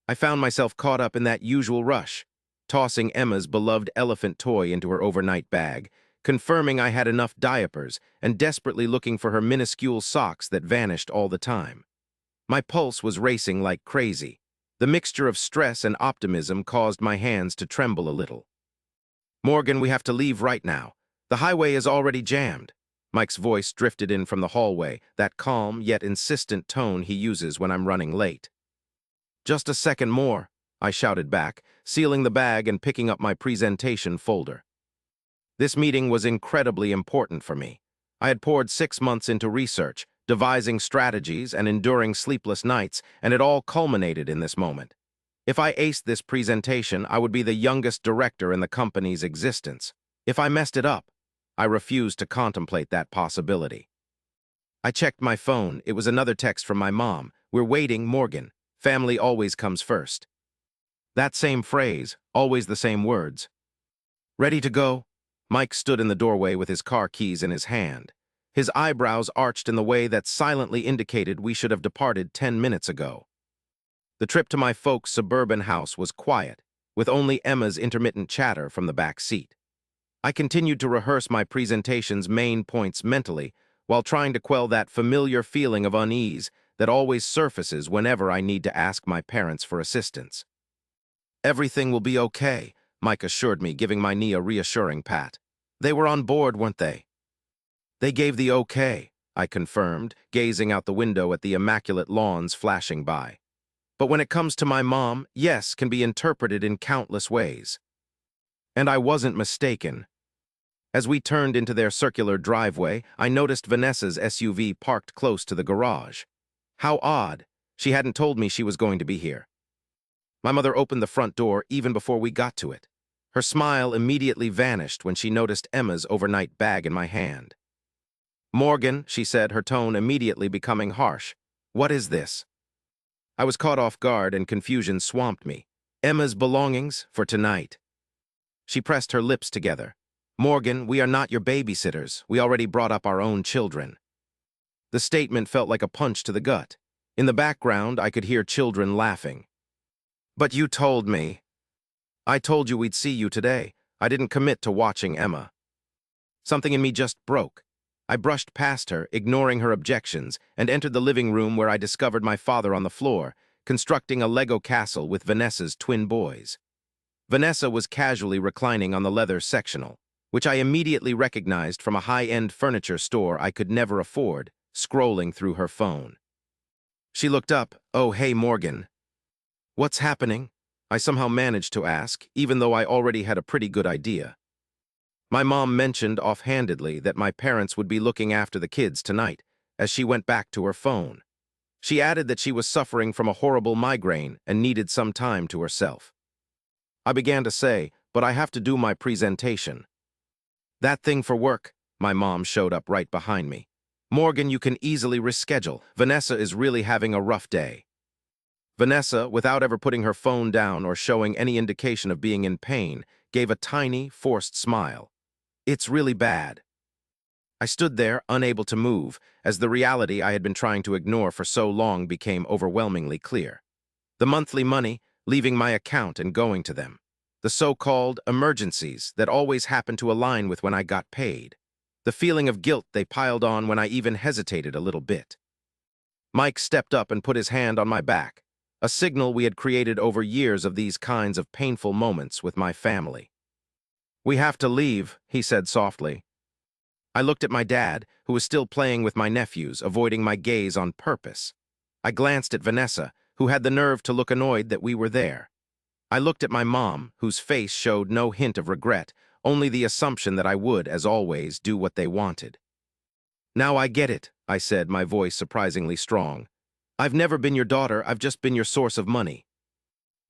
I found myself caught up in that usual rush, tossing Emma's beloved elephant toy into her overnight bag, confirming I had enough diapers, and desperately looking for her minuscule socks that vanished all the time. My pulse was racing like crazy. The mixture of stress and optimism caused my hands to tremble a little. "Morgan, we have to leave right now. The highway is already jammed." Mike's voice drifted in from the hallway, that calm yet insistent tone he uses when I'm running late. "Just a second more," I shouted back, sealing the bag and picking up my presentation folder. This meeting was incredibly important for me. I had poured 6 months into research, devising strategies and enduring sleepless nights, and it all culminated in this moment. If I aced this presentation, I would be the youngest director in the company's existence. If I messed it up, I refused to contemplate that possibility. I checked my phone. It was another text from my mom. "We're waiting, Morgan. Family always comes first." That same phrase, always the same words. "Ready to go?" Mike stood in the doorway with his car keys in his hand. His eyebrows arched in the way that silently indicated we should have departed 10 minutes ago. The trip to my folks' suburban house was quiet, with only Emma's intermittent chatter from the back seat. I continued to rehearse my presentation's main points mentally, while trying to quell that familiar feeling of unease that always surfaces whenever I need to ask my parents for assistance. "Everything will be okay," Mike assured me, giving my knee a reassuring pat. "They were on board, weren't they?" "They gave the okay," I confirmed, gazing out the window at the immaculate lawns flashing by. "But when it comes to my mom, yes can be interpreted in countless ways." And I wasn't mistaken. As we turned into their circular driveway, I noticed Vanessa's SUV parked close to the garage. How odd. She hadn't told me she was going to be here. My mother opened the front door even before we got to it. Her smile immediately vanished when she noticed Emma's overnight bag in my hand. "Morgan," she said, her tone immediately becoming harsh. "What is this?" I was caught off guard and confusion swamped me. "Emma's belongings for tonight." She pressed her lips together. "Morgan, we are not your babysitters. We already brought up our own children." The statement felt like a punch to the gut. In the background, I could hear children laughing. "But you told me." "I told you we'd see you today. I didn't commit to watching Emma." Something in me just broke. I brushed past her, ignoring her objections, and entered the living room where I discovered my father on the floor, constructing a Lego castle with Vanessa's twin boys. Vanessa was casually reclining on the leather sectional, which I immediately recognized from a high-end furniture store I could never afford, scrolling through her phone. She looked up. "Oh, hey, Morgan." "What's happening?" I somehow managed to ask, even though I already had a pretty good idea. My mom mentioned offhandedly that my parents would be looking after the kids tonight, as she went back to her phone. She added that she was suffering from a horrible migraine and needed some time to herself. I began to say, "But I have to do my presentation." "That thing for work," my mom showed up right behind me. "Morgan, you can easily reschedule. Vanessa is really having a rough day." Vanessa, without ever putting her phone down or showing any indication of being in pain, gave a tiny, forced smile. "It's really bad." I stood there, unable to move, as the reality I had been trying to ignore for so long became overwhelmingly clear. The monthly money, leaving my account and going to them. The so-called emergencies that always happened to align with when I got paid. The feeling of guilt they piled on when I even hesitated a little bit. Mike stepped up and put his hand on my back, a signal we had created over years of these kinds of painful moments with my family. "We have to leave," he said softly. I looked at my dad, who was still playing with my nephews, avoiding my gaze on purpose. I glanced at Vanessa, who had the nerve to look annoyed that we were there. I looked at my mom, whose face showed no hint of regret, only the assumption that I would, as always, do what they wanted. "Now I get it," I said, my voice surprisingly strong. "I've never been your daughter, I've just been your source of money."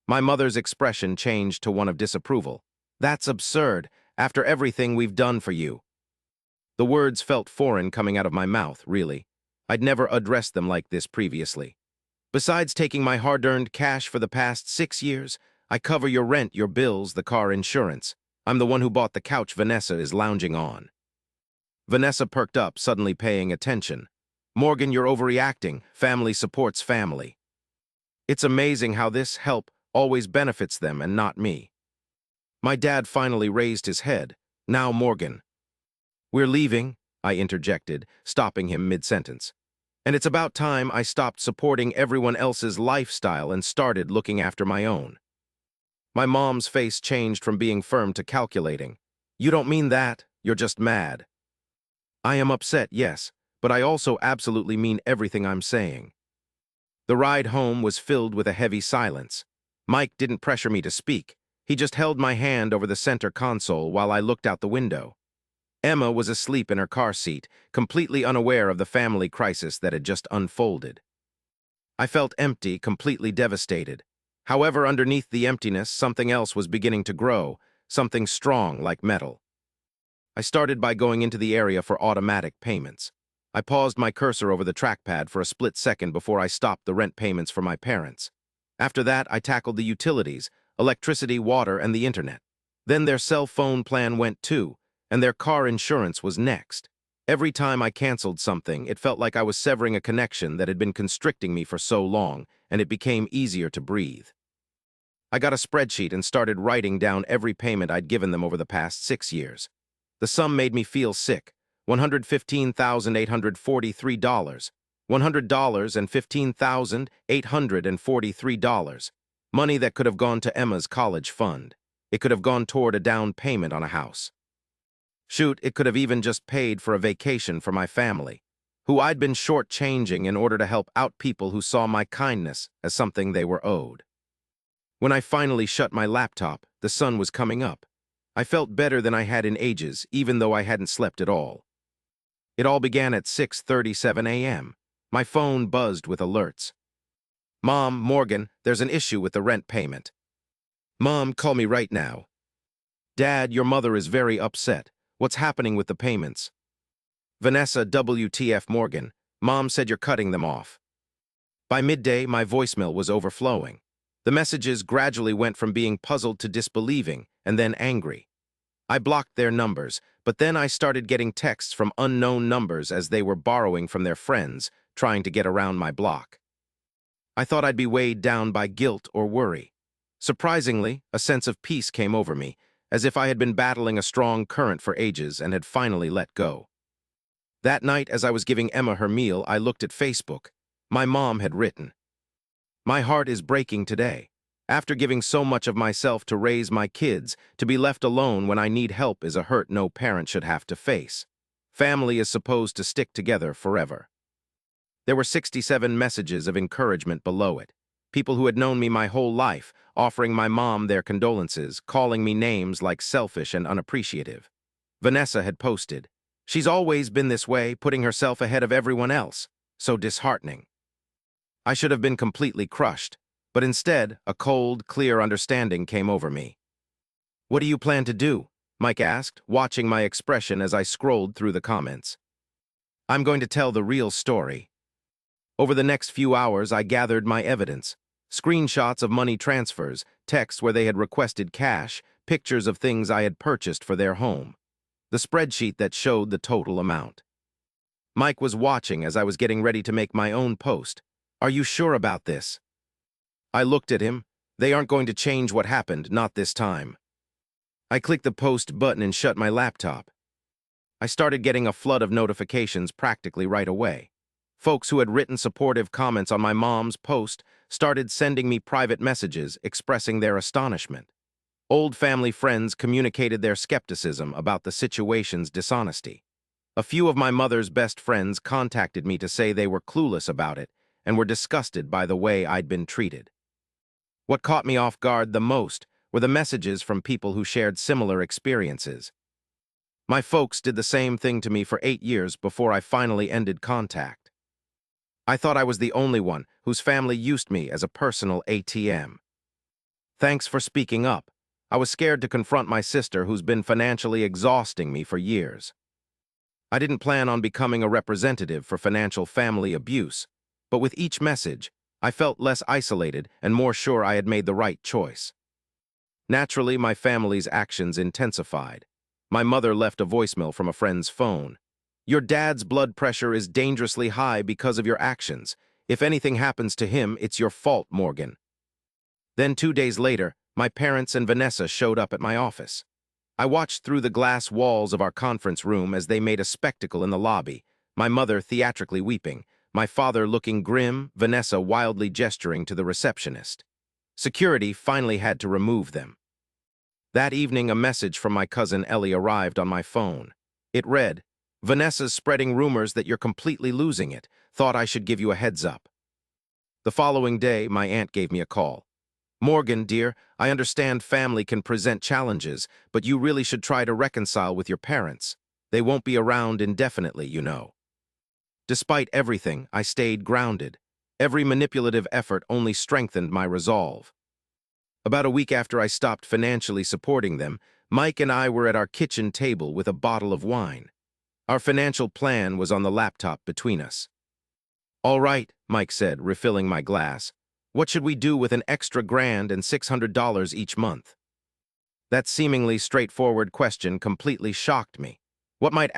My mother's expression changed to one of disapproval. "That's absurd, after everything we've done for you." The words felt foreign coming out of my mouth, really. I'd never addressed them like this previously. "Besides taking my hard-earned cash for the past 6 years, I cover your rent, your bills, the car insurance. I'm the one who bought the couch Vanessa is lounging on." Vanessa perked up, suddenly paying attention. "Morgan, you're overreacting. Family supports family." It's amazing how this help always benefits them and not me. My dad finally raised his head. Now, Morgan. We're leaving, I interjected, stopping him mid-sentence. And it's about time I stopped supporting everyone else's lifestyle and started looking after my own. My mom's face changed from being firm to calculating. You don't mean that, you're just mad. I am upset, yes, but I also absolutely mean everything I'm saying. The ride home was filled with a heavy silence. Mike didn't pressure me to speak. He just held my hand over the center console while I looked out the window. Emma was asleep in her car seat, completely unaware of the family crisis that had just unfolded. I felt empty, completely devastated. However, underneath the emptiness, something else was beginning to grow, something strong like metal. I started by going into the area for automatic payments. I paused my cursor over the trackpad for a split second before I stopped the rent payments for my parents. After that, I tackled the utilities, electricity, water, and the internet. Then their cell phone plan went too, and their car insurance was next. Every time I canceled something, it felt like I was severing a connection that had been constricting me for so long, and it became easier to breathe. I got a spreadsheet and started writing down every payment I'd given them over the past 6 years. The sum made me feel sick. $115,843. $100 and $15,843. Money that could have gone to Emma's college fund. It could have gone toward a down payment on a house. Shoot, it could have even just paid for a vacation for my family, who I'd been shortchanging in order to help out people who saw my kindness as something they were owed. When I finally shut my laptop, the sun was coming up. I felt better than I had in ages, even though I hadn't slept at all. It all began at 6:37 a.m. My phone buzzed with alerts. Mom, Morgan, there's an issue with the rent payment. Mom, call me right now. Dad, your mother is very upset. What's happening with the payments? Vanessa, WTF Morgan. Mom said you're cutting them off. By midday, my voicemail was overflowing. The messages gradually went from being puzzled to disbelieving, and then angry. I blocked their numbers, but then I started getting texts from unknown numbers as they were borrowing from their friends, trying to get around my block. I thought I'd be weighed down by guilt or worry. Surprisingly, a sense of peace came over me, as if I had been battling a strong current for ages and had finally let go. That night, as I was giving Emma her meal, I looked at Facebook. My mom had written, "My heart is breaking today. After giving so much of myself to raise my kids, to be left alone when I need help is a hurt no parent should have to face. Family is supposed to stick together forever." There were 67 messages of encouragement below it. People who had known me my whole life, offering my mom their condolences, calling me names like selfish and unappreciative. Vanessa had posted, "She's always been this way, putting herself ahead of everyone else. So disheartening." I should have been completely crushed, but instead, a cold, clear understanding came over me. "What do you plan to do?" Mike asked, watching my expression as I scrolled through the comments. "I'm going to tell the real story." Over the next few hours, I gathered my evidence. Screenshots of money transfers, texts where they had requested cash, pictures of things I had purchased for their home. The spreadsheet that showed the total amount. Mike was watching as I was getting ready to make my own post. "Are you sure about this?" I looked at him. "They aren't going to change what happened, not this time." I clicked the post button and shut my laptop. I started getting a flood of notifications practically right away. Folks who had written supportive comments on my mom's post started sending me private messages expressing their astonishment. Old family friends communicated their skepticism about the situation's dishonesty. A few of my mother's best friends contacted me to say they were clueless about it and were disgusted by the way I'd been treated. What caught me off guard the most were the messages from people who shared similar experiences. My folks did the same thing to me for 8 years before I finally ended contact. I thought I was the only one whose family used me as a personal ATM. Thanks for speaking up. I was scared to confront my sister who's been financially exhausting me for years. I didn't plan on becoming a representative for financial family abuse, but with each message, I felt less isolated and more sure I had made the right choice. Naturally, my family's actions intensified. My mother left a voicemail from a friend's phone. "Your dad's blood pressure is dangerously high because of your actions. If anything happens to him, it's your fault, Morgan. Then 2 days later, my parents and Vanessa showed up at my office. I watched through the glass walls of our conference room as they made a spectacle in the lobby, my mother theatrically weeping, my father looking grim, Vanessa wildly gesturing to the receptionist. Security finally had to remove them. That evening, a message from my cousin Ellie arrived on my phone. It read, "Vanessa's spreading rumors that you're completely losing it. Thought I should give you a heads up." The following day, my aunt gave me a call. "Morgan, dear, I understand family can present challenges, but you really should try to reconcile with your parents. They won't be around indefinitely, you know." Despite everything, I stayed grounded. Every manipulative effort only strengthened my resolve. About a week after I stopped financially supporting them, Mike and I were at our kitchen table with a bottle of wine. Our financial plan was on the laptop between us. "All right," Mike said, refilling my glass. "What should we do with an extra $1,000 and $600 each month?" That seemingly straightforward question completely shocked me. What might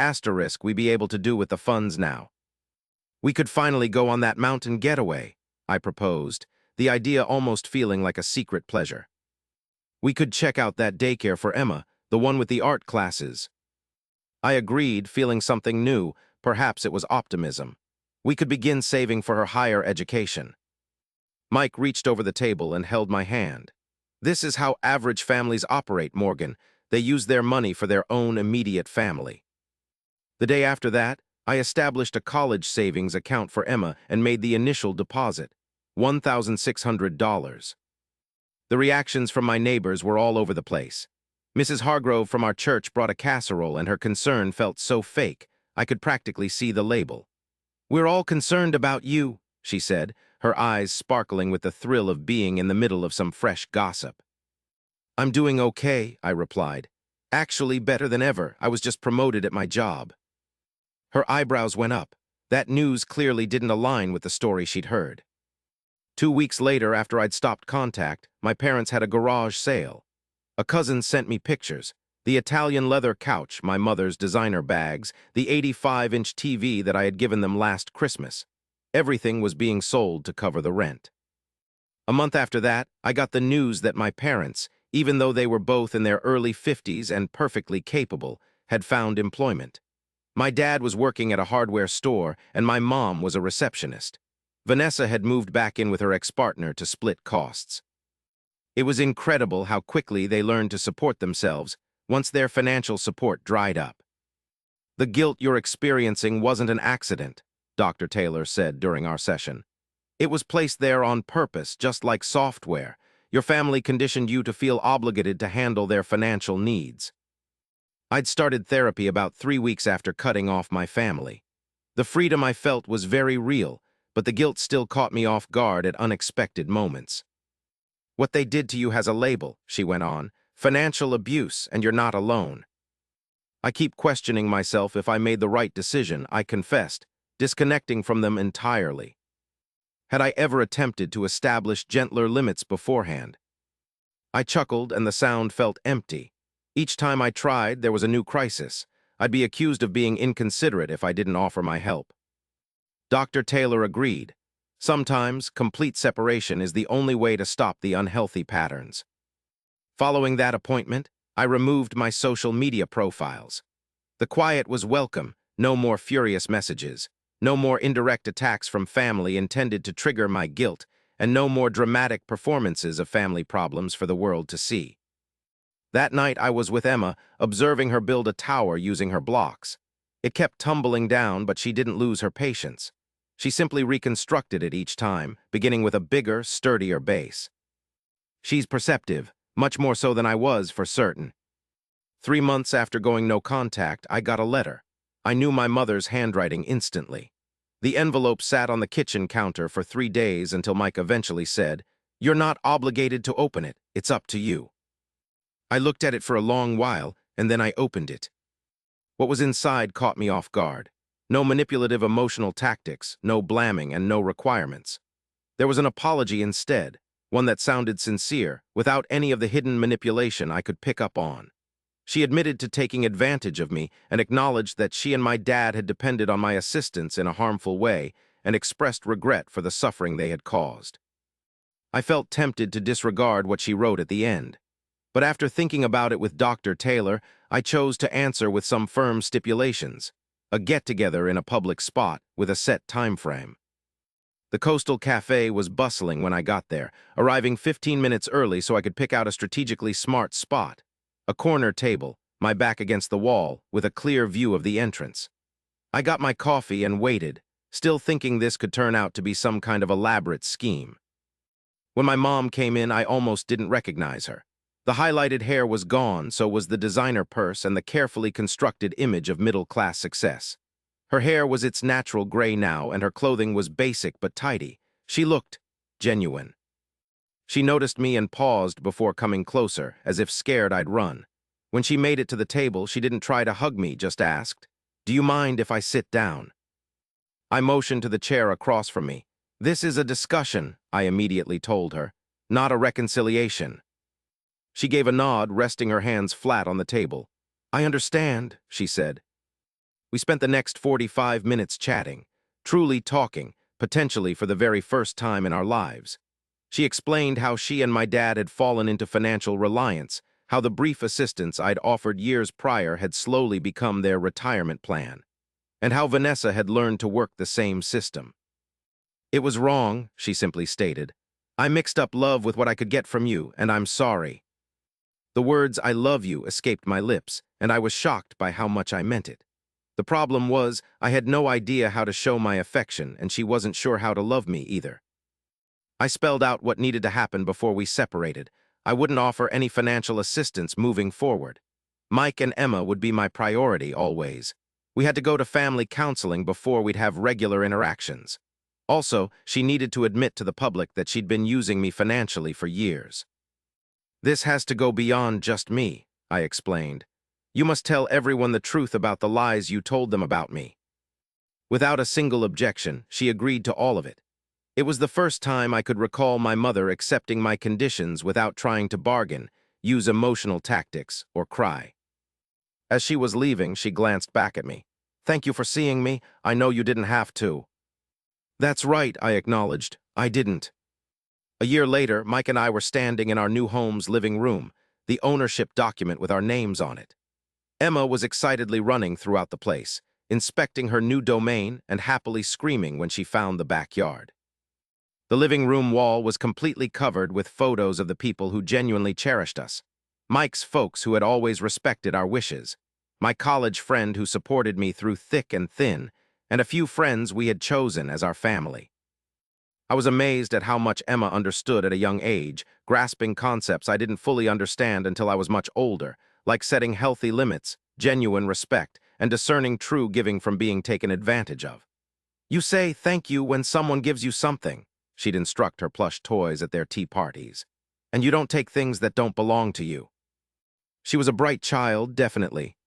we be able to do with the funds now? "We could finally go on that mountain getaway," I proposed, the idea almost feeling like a secret pleasure. "We could check out that daycare for Emma, the one with the art classes." I agreed, feeling something new. Perhaps it was optimism. We could begin saving for her higher education. Mike reached over the table and held my hand. "This is how average families operate, Morgan. They use their money for their own immediate family." The day after that, I established a college savings account for Emma and made the initial deposit, $1,600. The reactions from my neighbors were all over the place. Mrs. Hargrove from our church brought a casserole, and her concern felt so fake, I could practically see the label. "We're all concerned about you," she said, her eyes sparkling with the thrill of being in the middle of some fresh gossip. "I'm doing okay," I replied. "Actually better than ever. I was just promoted at my job." Her eyebrows went up. That news clearly didn't align with the story she'd heard. 2 weeks later, after I'd stopped contact, my parents had a garage sale. A cousin sent me pictures: the Italian leather couch, my mother's designer bags, the 85-inch TV that I had given them last Christmas. Everything was being sold to cover the rent. A month after that, I got the news that my parents, even though they were both in their early 50s and perfectly capable, had found employment. My dad was working at a hardware store, and my mom was a receptionist. Vanessa had moved back in with her ex-partner to split costs. It was incredible how quickly they learned to support themselves once their financial support dried up. "The guilt you're experiencing wasn't an accident," Dr. Taylor said during our session. "It was placed there on purpose, just like software. Your family conditioned you to feel obligated to handle their financial needs." I'd started therapy about 3 weeks after cutting off my family. The freedom I felt was very real, but the guilt still caught me off guard at unexpected moments. "What they did to you has a label," she went on. "Financial abuse, and you're not alone." I keep questioning myself if I made the right decision, I confessed, disconnecting from them entirely. Had I ever attempted to establish gentler limits beforehand? I chuckled, and the sound felt empty. Each time I tried, there was a new crisis. I'd be accused of being inconsiderate if I didn't offer my help. Dr. Taylor agreed. Sometimes, complete separation is the only way to stop the unhealthy patterns. Following that appointment, I removed my social media profiles. The quiet was welcome, no more furious messages, no more indirect attacks from family intended to trigger my guilt, and no more dramatic performances of family problems for the world to see. That night I was with Emma, observing her build a tower using her blocks. It kept tumbling down, but she didn't lose her patience. She simply reconstructed it each time, beginning with a bigger, sturdier base. She's perceptive, much more so than I was, for certain. 3 months after going no contact, I got a letter. I knew my mother's handwriting instantly. The envelope sat on the kitchen counter for 3 days until Mike eventually said, "You're not obligated to open it. It's up to you." I looked at it for a long while, and then I opened it. What was inside caught me off guard. No manipulative emotional tactics, no blaming, and no requirements. There was an apology instead, one that sounded sincere, without any of the hidden manipulation I could pick up on. She admitted to taking advantage of me and acknowledged that she and my dad had depended on my assistance in a harmful way, and expressed regret for the suffering they had caused. I felt tempted to disregard what she wrote at the end, but after thinking about it with Dr. Taylor, I chose to answer with some firm stipulations: a get-together in a public spot with a set time frame. The Coastal Cafe was bustling when I got there, arriving 15 minutes early so I could pick out a strategically smart spot. A corner table, my back against the wall, with a clear view of the entrance. I got my coffee and waited, still thinking this could turn out to be some kind of elaborate scheme. When my mom came in, I almost didn't recognize her. The highlighted hair was gone, so was the designer purse and the carefully constructed image of middle-class success. Her hair was its natural gray now, and her clothing was basic but tidy. She looked genuine. She noticed me and paused before coming closer, as if scared I'd run. When she made it to the table, she didn't try to hug me, just asked, "Do you mind if I sit down?" I motioned to the chair across from me. "This is a discussion," I immediately told her, "not a reconciliation." She gave a nod, resting her hands flat on the table. "I understand," she said. We spent the next 45 minutes chatting, truly talking, potentially for the very first time in our lives. She explained how she and my dad had fallen into financial reliance, how the brief assistance I'd offered years prior had slowly become their retirement plan, and how Vanessa had learned to work the same system. "It was wrong," she simply stated. "I mixed up love with what I could get from you, and I'm sorry." The words "I love you" escaped my lips, and I was shocked by how much I meant it. The problem was, I had no idea how to show my affection, and she wasn't sure how to love me either. I spelled out what needed to happen before we separated. I wouldn't offer any financial assistance moving forward. Mike and Emma would be my priority always. We had to go to family counseling before we'd have regular interactions. Also, she needed to admit to the public that she'd been using me financially for years. "This has to go beyond just me," I explained. "You must tell everyone the truth about the lies you told them about me." Without a single objection, she agreed to all of it. It was the first time I could recall my mother accepting my conditions without trying to bargain, use emotional tactics, or cry. As she was leaving, she glanced back at me. "Thank you for seeing me. I know you didn't have to." "That's right," I acknowledged. "I didn't." A year later, Mike and I were standing in our new home's living room, the ownership document with our names on it. Emma was excitedly running throughout the place, inspecting her new domain and happily screaming when she found the backyard. The living room wall was completely covered with photos of the people who genuinely cherished us. Mike's folks who had always respected our wishes, my college friend who supported me through thick and thin, and a few friends we had chosen as our family. I was amazed at how much Emma understood at a young age, grasping concepts I didn't fully understand until I was much older, like setting healthy limits, genuine respect, and discerning true giving from being taken advantage of. "You say thank you when someone gives you something," she'd instruct her plush toys at their tea parties. "And you don't take things that don't belong to you." She was a bright child, definitely.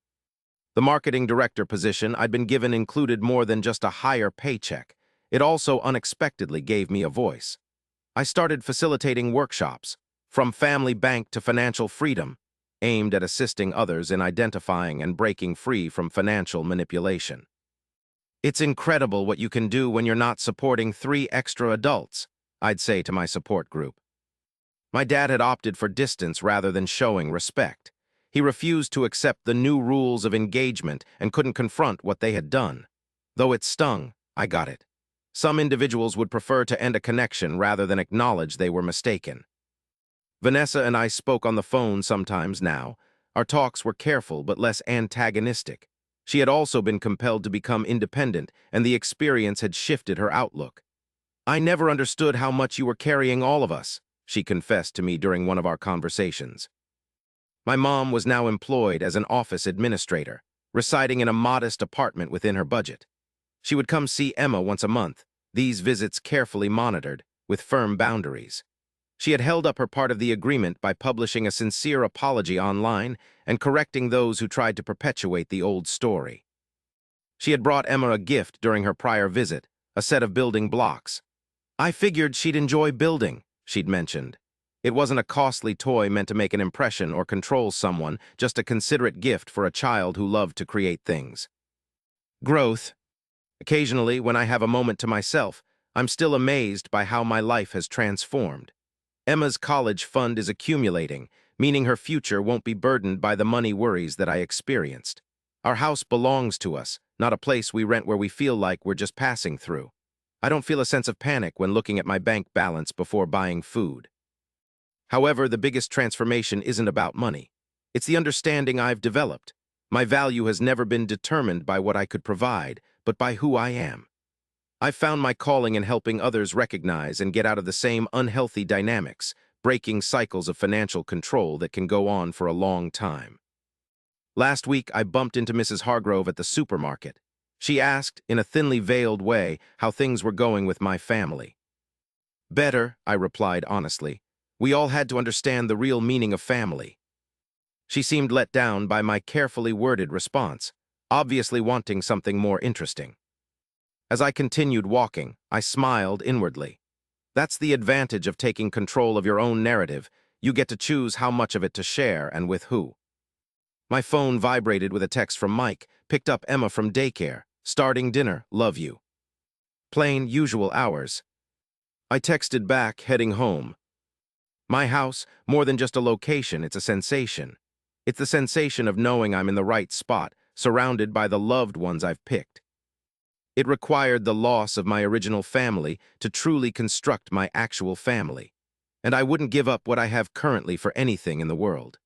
The marketing director position I'd been given included more than just a higher paycheck. It also unexpectedly gave me a voice. I started facilitating workshops, from family bank to financial freedom, aimed at assisting others in identifying and breaking free from financial manipulation. "It's incredible what you can do when you're not supporting 3 extra adults," I'd say to my support group. My dad had opted for distance rather than showing respect. He refused to accept the new rules of engagement and couldn't confront what they had done. Though it stung, I got it. Some individuals would prefer to end a connection rather than acknowledge they were mistaken. Vanessa and I spoke on the phone sometimes now. Our talks were careful but less antagonistic. She had also been compelled to become independent, and the experience had shifted her outlook. "I never understood how much you were carrying all of us," she confessed to me during one of our conversations. My mom was now employed as an office administrator, residing in a modest apartment within her budget. She would come see Emma once a month, these visits carefully monitored, with firm boundaries. She had held up her part of the agreement by publishing a sincere apology online and correcting those who tried to perpetuate the old story. She had brought Emma a gift during her prior visit, a set of building blocks. "I figured she'd enjoy building," she'd mentioned. It wasn't a costly toy meant to make an impression or control someone, just a considerate gift for a child who loved to create things. "Growth," Occasionally, when I have a moment to myself, I'm still amazed by how my life has transformed. Emma's college fund is accumulating, meaning her future won't be burdened by the money worries that I experienced. Our house belongs to us, not a place we rent where we feel like we're just passing through. I don't feel a sense of panic when looking at my bank balance before buying food. However, the biggest transformation isn't about money. It's the understanding I've developed. My value has never been determined by what I could provide, but by who I am. I've found my calling in helping others recognize and get out of the same unhealthy dynamics, breaking cycles of financial control that can go on for a long time. Last week, I bumped into Mrs. Hargrove at the supermarket. She asked, in a thinly veiled way, how things were going with my family. Better, I replied honestly. We all had to understand the real meaning of family. She seemed let down by my carefully worded response, obviously wanting something more interesting. As I continued walking, I smiled inwardly. That's the advantage of taking control of your own narrative. You get to choose how much of it to share and with who. My phone vibrated with a text from Mike, picked up Emma from daycare. Starting dinner, love you. Plain, usual hours. I texted back, heading home. My house, more than just a location, it's a sensation. It's the sensation of knowing I'm in the right spot, surrounded by the loved ones I've picked. It required the loss of my original family to truly construct my actual family, and I wouldn't give up what I have currently for anything in the world.